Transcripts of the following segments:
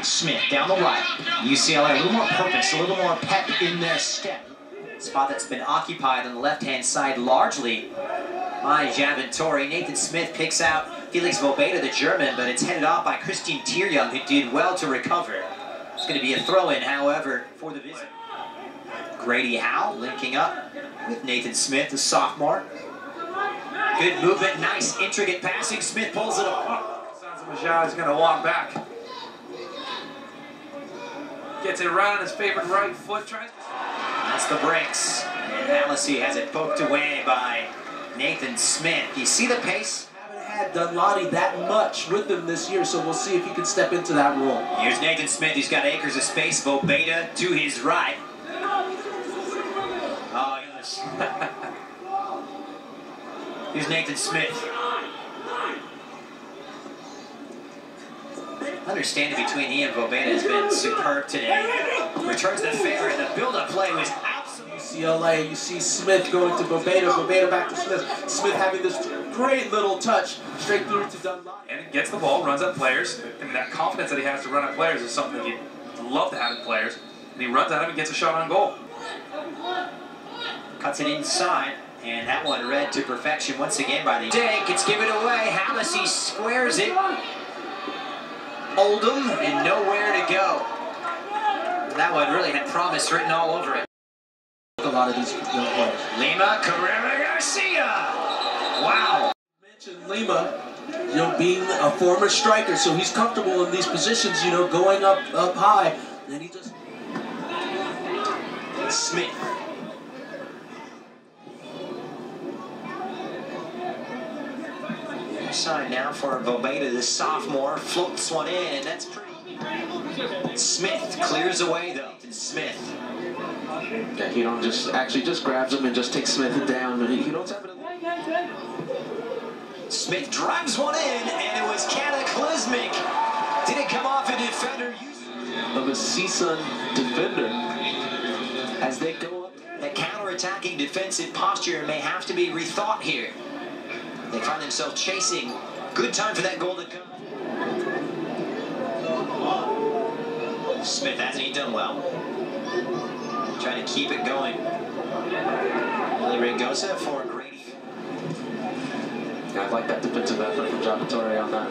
Smith down the right. UCLA, a little more purpose, a little more pep in their step. Spot that's been occupied on the left-hand side largely by Javentori. Nathan Smith picks out Felix Vobeda, the German, but it's headed off by Christian Tierjung, who did well to recover. It's going to be a throw-in, however, for the visit. Grady Howe linking up with Nathan Smith, the sophomore. Good movement, nice intricate passing. Smith pulls it off. Sounds like Majau is going to walk back. Gets it right on his favorite right foot. That's the Brinks. And Alesi has it poked away by Nathan Smith. You see the pace? Haven't had Dunlawdy that much with them this year, so we'll see if he can step into that role. Here's Nathan Smith. He's got acres of space. Vobeda to his right. Oh, yes. Here's Nathan Smith. Understanding between he and Vobeda has been superb today. Returns the favor, and the build-up play was absolutely... UCLA, you see Smith going to Vobeda, Vobeda back to Smith. Smith having this great little touch straight through to Dunlawdy. And he gets the ball, runs at players. And that confidence that he has to run at players is something that you'd love to have in players. And he runs at him and gets a shot on goal. Cuts it inside, and that one read to perfection once again by the Dake. It's given away. Alesi squares it. Oldham and nowhere to go. That one really had promise written all over it. A lot of these young players. Lima, Carrera Garcia. Wow. Mentioned Lima, being a former striker, so he's comfortable in these positions, going up high. And he just... Smith. Side now for Vobeda, the sophomore, floats one in, and that's pretty. Smith clears away though. Smith. Yeah, he don't just grabs him and just takes Smith down. He don't have it. Smith drives one in, and it was cataclysmic. Did it come off a defender? Of a CSUN defender. As they go up, that counter-attacking defensive posture may have to be rethought here. They find themselves chasing. Good time for that goal to come. Smith hasn't he done well. Trying to keep it going. Willie Regosa for Grady. I like that defensive effort from Javentori on that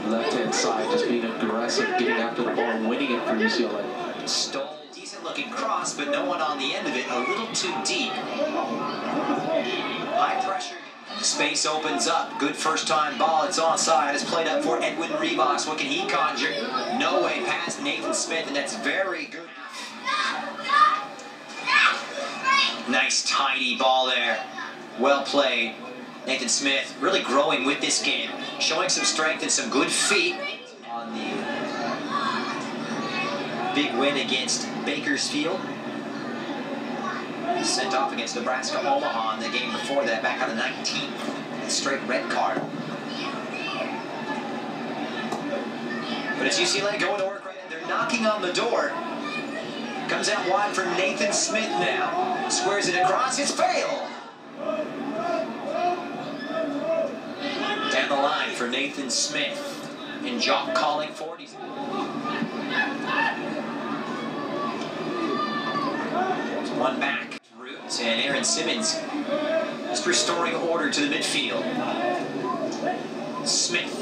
left-hand side, just being aggressive, getting after the ball, and winning it for UCLA. Stole decent-looking cross, but no one on the end of it. A little too deep. High pressure. The space opens up. Good first-time ball. It's onside. It's played up for Edwin Rivas. What can he conjure? No way past Nathan Smith, and that's very good. Nice, tidy ball there. Well played. Nathan Smith really growing with this game. Showing some strength and some good feet on the big win against Bakersfield. Sent off against Nebraska Omaha in the game before that, back on the 19th. Straight red card. But it's UCLA going to work right now. They're knocking on the door. Comes out wide for Nathan Smith now. Squares it across. It's failed. Down the line for Nathan Smith. And Jock calling for it. One back. And Aaron Simmons just restoring order to the midfield. Smith.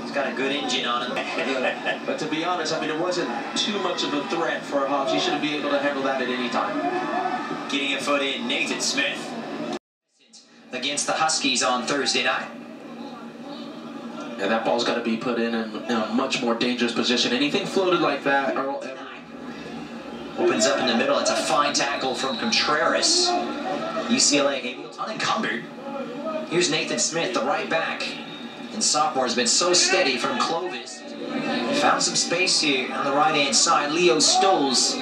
He's got a good engine on him. But to be honest, it wasn't too much of a threat for Hobbs. He should be able to handle that at any time. Getting a foot in, Nathan Smith. Against the Huskies on Thursday night. And that ball's got to be put in a much more dangerous position. Anything floated like that, Earl, opens up in the middle. It's a fine tackle from Contreras. UCLA unencumbered. Here's Nathan Smith, the right back. And sophomore has been so steady from Clovis. Found some space here on the right-hand side. Leo Stoles.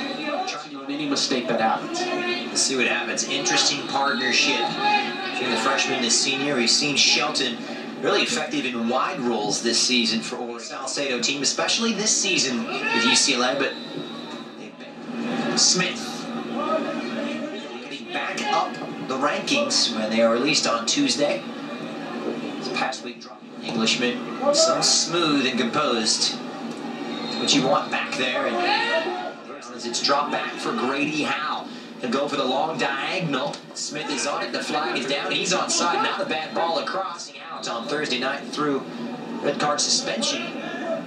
Any mistake that happens. Let's see what happens. Interesting partnership between the freshman and the senior. We've seen Shelton really effective in wide roles this season for the Salcedo team, especially this season with UCLA, but Smith getting back up the rankings when they are released on Tuesday. This past week, Englishman so smooth and composed. what you want back there. And as it's dropped back for Grady Howe. He'll go for the long diagonal. Smith is on it. The flag is down. He's onside. Not a bad ball across. Out on Thursday night through red card suspension. I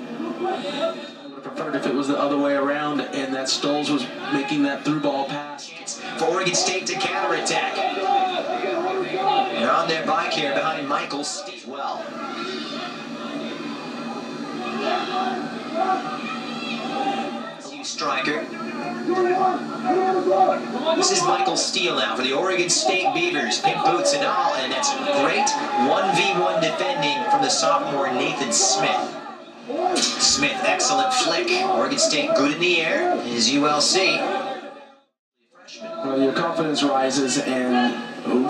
would have preferred if it was the other way around and that Stoles was making that through ball pass. For Oregon State to counterattack. They're on their bike here behind Michael Steve well. Striker. This is Michael Steele now for the Oregon State Beavers. Pink boots and all, and that's great 1v1 defending from the sophomore Nathan Smith. Smith, excellent flick. Oregon State good in the air. Is ULC. Well, your confidence rises, and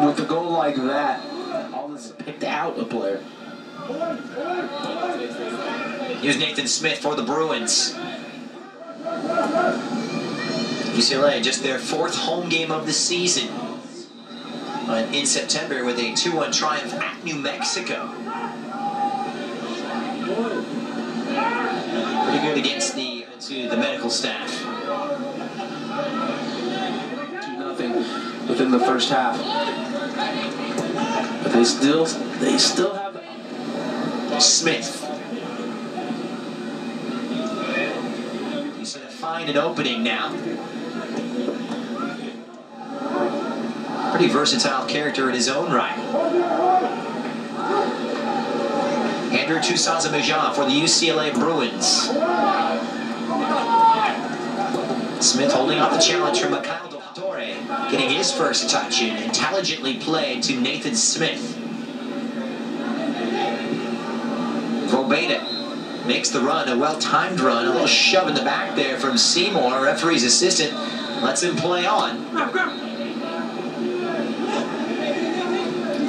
with a goal like that, all this is picked out a player. Here's Nathan Smith for the Bruins. UCLA, just their 4th home game of the season in September with a 2-1 triumph at New Mexico. Pretty good against the medical staff. 2-0 within the first half, but they still have Smith. He's going to find an opening now. Pretty versatile character in his own right. Andrew Toussaint-Majan for the UCLA Bruins. Smith holding off the challenge from Mikhail Dottore, getting his first touch and intelligently played to Nathan Smith. Vobeda makes the run, a well-timed run, a little shove in the back there from Seymour. Referee's assistant lets him play on.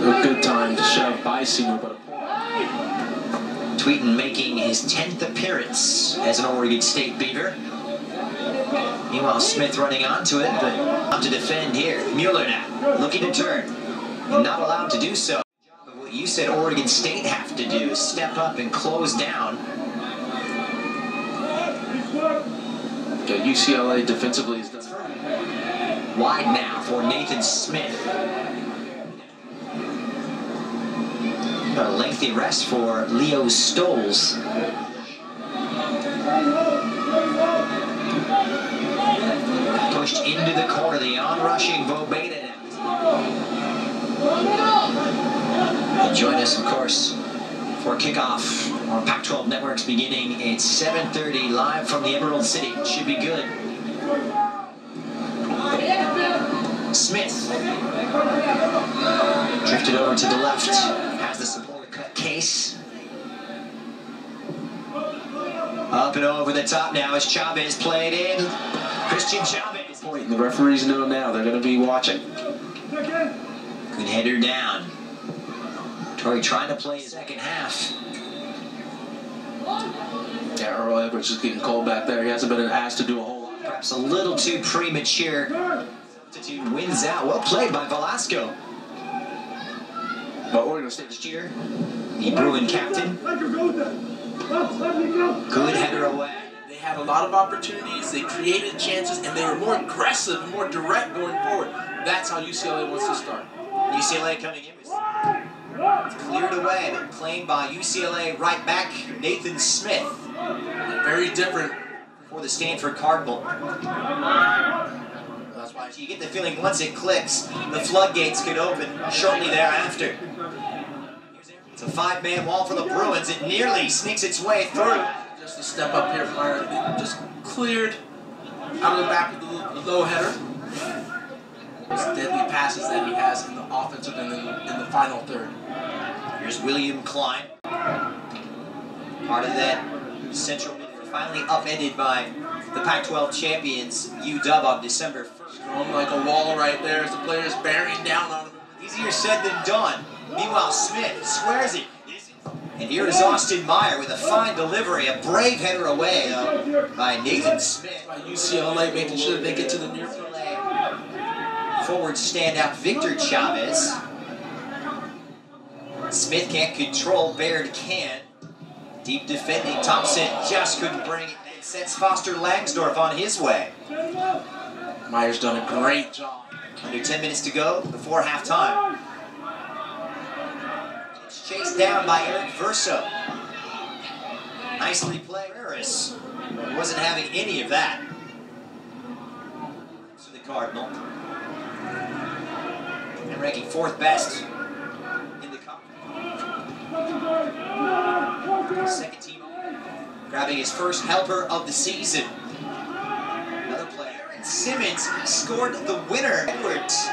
A good time to shove by Seymour, but Tweeten making his 10th appearance as an Oregon State Beaver. Meanwhile, Smith running onto it, but up to defend here. Mueller now, looking to turn, and not allowed to do so. What you said Oregon State have to do is step up and close down. yeah, UCLA defensively is done. Wide now for Nathan Smith. A lengthy rest for Leo Stoles. Pushed into the corner, the on-rushing Vobeda. And join us, of course, for kickoff on Pac-12 Networks beginning at 7:30 live from the Emerald City. Should be good. Smith drifted over to the left. Has the support cut Case. Up and over the top now as Chavez played in. Christian Chavez. Point. The referees know now. They're going to be watching. Good header down. Torrey trying to play his second half. Yeah, Earl Edwards is getting called back there. He hasn't been asked to do a whole lot. Perhaps a little too premature. Substitute wins out. Well played by Velasco. But Oregon State Next year, the Bruin captain. Good header away. They had a lot of opportunities, they created chances, and they were more aggressive, more direct going forward. That's how UCLA wants to start. UCLA coming in. It's cleared away, but claimed by UCLA right back Nathan Smith. Very different For the Stanford Cardinal. That's why you get the feeling once it clicks, the floodgates could open shortly thereafter. It's a 5-man wall for the Bruins. It nearly sneaks its way through. just a step up here from Ireland. Just cleared out of the back with the low header. Those deadly passes that he has in the offensive and in the final third. Here's William Klein. Part of that central midfield, finally upended by the Pac-12 champions UW on December 1st. Going like a wall right there as the players bearing down on him. Easier said than done. Meanwhile, Smith squares it. And here is Austin Meyer with a fine delivery, a brave header away by Nathan Smith. By UCLA making sure that they get to the near field. Forward standout Victor Chavez. Smith can't control, Baird can. Deep defending, Thompson just couldn't bring it. Sets Foster Langsdorff on his way. Meyer's done a great job. Under 10 minutes to go before halftime. It's chased down by Eric Verso. Nicely played. Harris wasn't having any of that. To the Cardinal. And ranking 4th best in the cup. Second team grabbing his first helper of the season. Another player. Simmons scored the winner. Edwards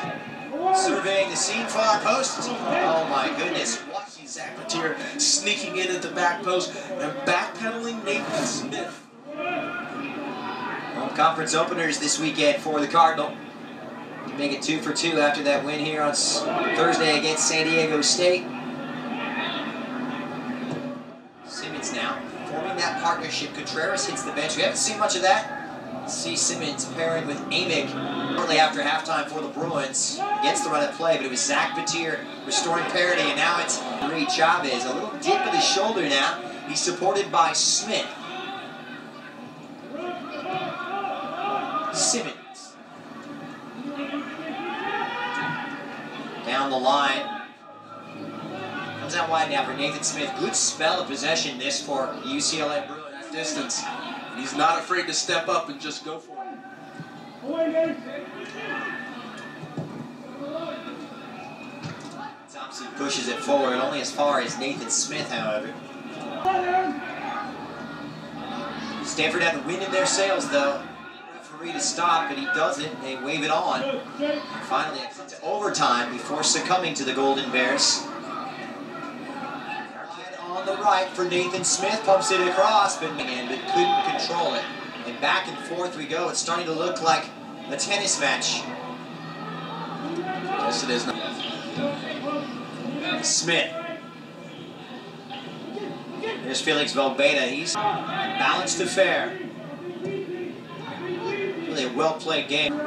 surveying the scene for our post. Oh my goodness. Watching Zach Petier sneaking in at the back post and backpedaling Nathan Smith. Home conference openers this weekend for the Cardinal. Make it 2 for 2 after that win here on Thursday against San Diego State. Simmons now forming that partnership. Contreras hits the bench. We haven't seen much of that. See Simmons pairing with Amick shortly after halftime for the Bruins against the run of play, but it was Zach Petier restoring parity, and now it's Henry Chavez. A little dip of the shoulder now. He's supported by Smith. Simmons. Down the line. Comes out wide now for Nathan Smith. Good spell of possession this for UCLA Bruins. That distance. He's not afraid to step up and just go for it. Thompson pushes it forward, only as far as Nathan Smith, however. Stanford had the wind in their sails, though. Referee to stop, but he doesn't. They wave it on. And finally, it's into overtime before succumbing to the Golden Bears. On the right for Nathan Smith, pumps it across, but couldn't control it. And back and forth we go. It's starting to look like a tennis match. Yes, it is. Smith. There's Felix Valbeda. He's balanced to fair. Really a well-played game.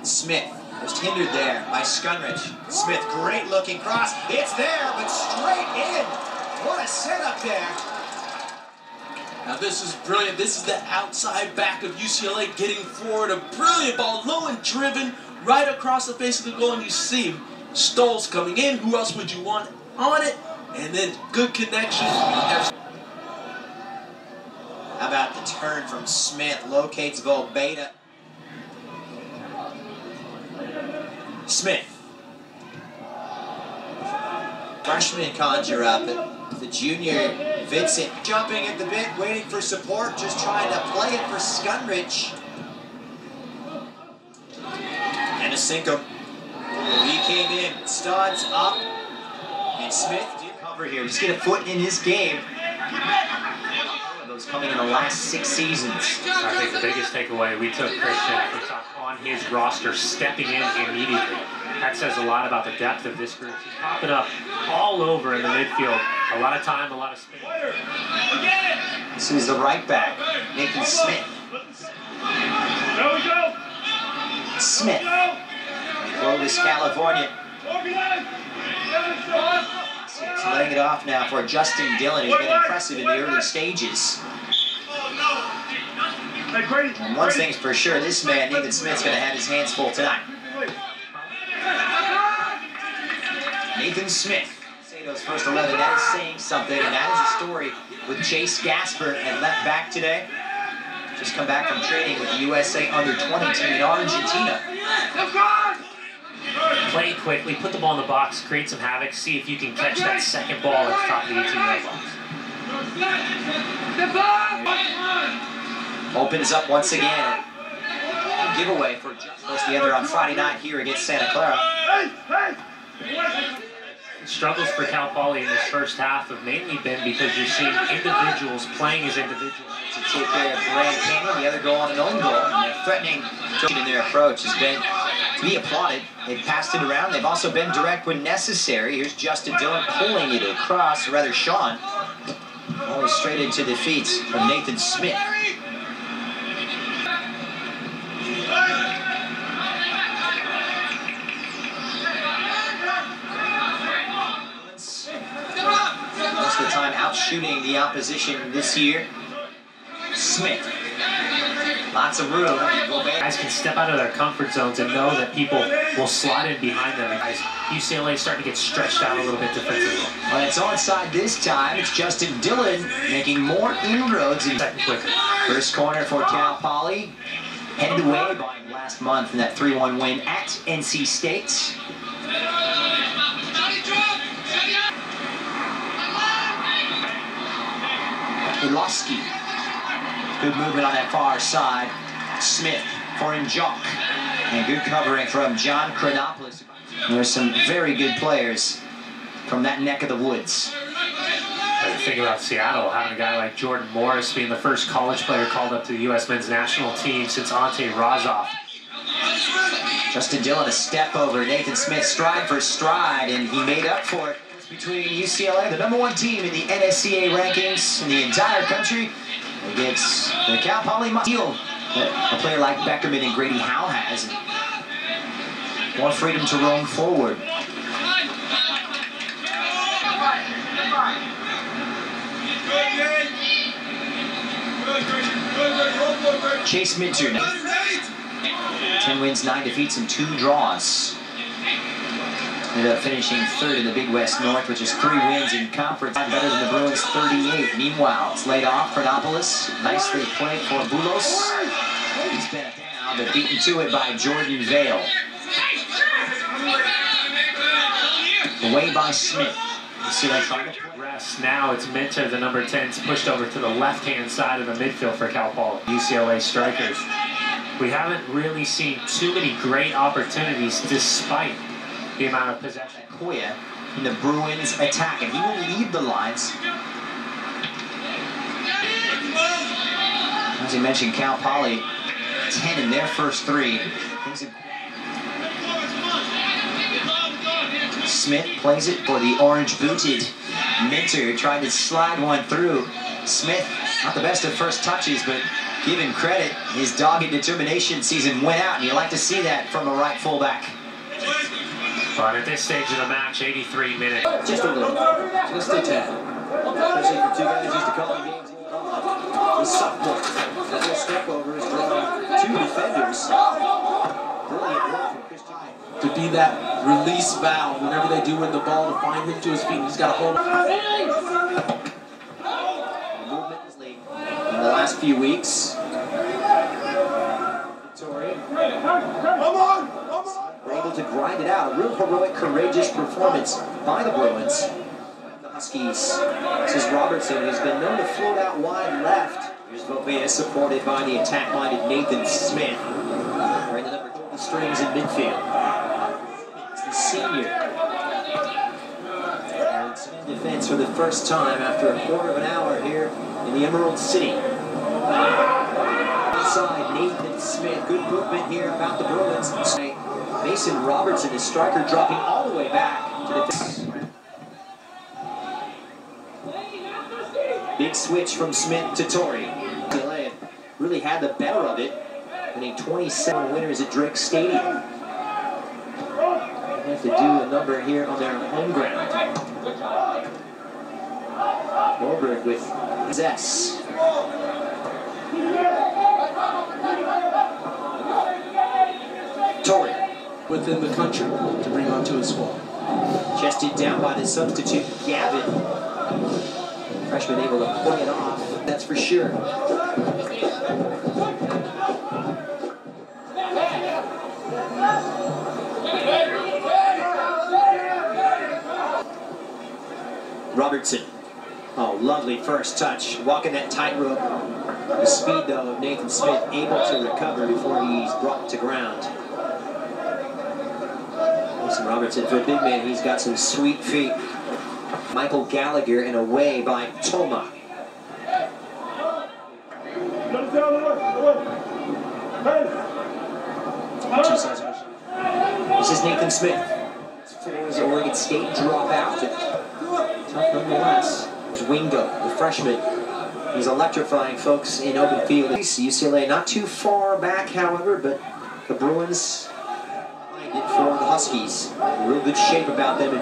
Smith. Just hindered there by Skunrich. Smith, great looking cross. It's there, but straight in. What a setup there. Now this is brilliant. This is the outside back of UCLA getting forward. A brilliant ball, low and driven, right across the face of the goal. And you see Stoll's coming in. Who else would you want on it? And then good connection. How about the turn from Smith? Locates Valbeda. Smith. Freshman conjure up, but the junior Vincent jumping at the bit, waiting for support, just trying to play it for Skunrich. And a Sinkum. He came in, studs up, and Smith did cover here. Just get a foot in his game. Those coming in the last 6 seasons. I think the biggest takeaway we took Christian on his roster, stepping in immediately. That says a lot about the depth of this group. He's popping up all over in the midfield. A lot of time, a lot of space. This is the right back, Nathan Smith. Smith, Clovis, California. He's letting it off now for Justin Dillon, who's been impressive in the early stages. And one thing's for sure, this man, Nathan Smith's going to have his hands full tonight. Nathan Smith, Sato's first 11, that is saying something, and that is a story with Chase Gasper at left back today. Just come back from training with the USA Under-20 team in Argentina. Play quickly, put the ball in the box, create some havoc, see if you can catch that second ball at the top of the 18-yard box. Opens up once again. A giveaway for just the other on Friday night here against Santa Clara. Struggles for Cal Poly in this first half have mainly been because you're seeing individuals playing as individuals. To take care of Grand Canyon, the other goal on an own goal. And they're threatening in their approach has been to be applauded. They've passed it around. They've also been direct when necessary. Here's Justin Dillon pulling it across, or rather Sean. Always straight into the feet of Nathan Smith. Most of the time out shooting the opposition this year. Smith. Lots of room. Guys can step out of their comfort zones and know that people will slide in behind them. Guys, UCLA is starting to get stretched out a little bit defensively. Well, it's onside this time. It's Justin Dillon making more inroads. Second quicker. First corner for Cal Poly. Headed away by last month in that 3-1 win at NC State. Iloski. Good movement on that far side. Smith for Njok. And good covering from John Chronopoulos. There's some very good players from that neck of the woods. Think about Seattle having a guy like Jordan Morris being the first college player called up to the U.S. men's national team since Ante Razov. Justin Dillon a step over Nathan Smith, stride for stride, and he made up for it. Between UCLA, the #1 team in the NSCA rankings in the entire country, against the Cal Poly Midfield. A player like Beckerman and Grady Howe has more freedom to roam forward. Chase Minter, 10 wins, 9 defeats, and 2 draws. Ended up finishing 3rd in the Big West North, which is 3 wins in conference. Better than the Bruins, 38. Meanwhile, it's laid off. Chronopoulos, nicely played for Boulos. He's been down, but beaten to it by Jordan Vale. Away by Smith. You see that trying to rest. Now it's Minter, the number 10's pushed over to the left-hand side of the midfield for Cal Poly. UCLA strikers. We haven't really seen too many great opportunities despite the amount of possession. Koya in the Bruins attack, and he will lead the lines. As you mentioned, Cal Poly 10 in their first 3. Smith plays it for the orange-booted Minter. Tried to slide one through. Smith, not the best of first touches, but given credit, his dogged determination sees him win out, and you like to see that from a right fullback. But at this stage of the match, 83 minutes. Just a little. Just a tad. Especially for 2 guys used to calling games in the sophomore. That little step over is drawing 2 defenders. Brilliant work from Christian. To be that release valve whenever they do win the ball, to find him to his feet. He's got a hold. The movement is late in the last few weeks. Victoria. Come on! Were able to grind it out. A real heroic, courageous performance by the Bruins. The Huskies. This is Robertson, who's been known to float out wide left. Here's Vopea, supported by the attack-minded Nathan Smith. Wearing the number 20 strings in midfield. It's the senior. And it's in defense for the first time after a quarter of an hour here in the Emerald City. Inside, Nathan Smith. Good movement here about the Bruins. Mason Robertson, his striker, dropping all the way back to the big switch from Smith to Torrey. UCLA really had the better of it, winning 27 winners at Drake Stadium. They have to do a number here on their home ground. Goldberg with possess. Torrey. Within the country to bring onto his squad. Chested down by the substitute, Gavin. Freshman able to play it off, that's for sure. Robertson. Oh, lovely first touch. Walking that tightrope. The speed, though, of Nathan Smith able to recover before he's brought to ground. Robertson, for a big man, he's got some sweet feet. Michael Gallagher, and away by Toma. This is Nathan Smith. As Oregon State drop out. Tough nonetheless. Wingo, the freshman. He's electrifying folks in open field. UCLA not too far back, however, but the Bruins it for the Huskies. Real good shape about them.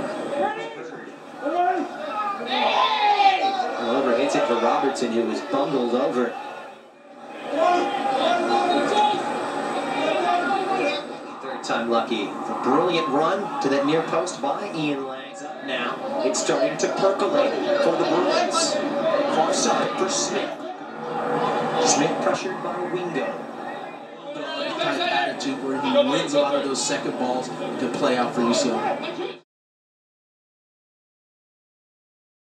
Over hits it for Robertson, who was bundled over. Third time lucky. The brilliant run to that near post by Ian Langs. Up now. It's starting to percolate for the Bruins. Far side for Smith. Smith pressured by Wingo. Kind of attitude where he wins a lot of those second balls that can play out for UCLA.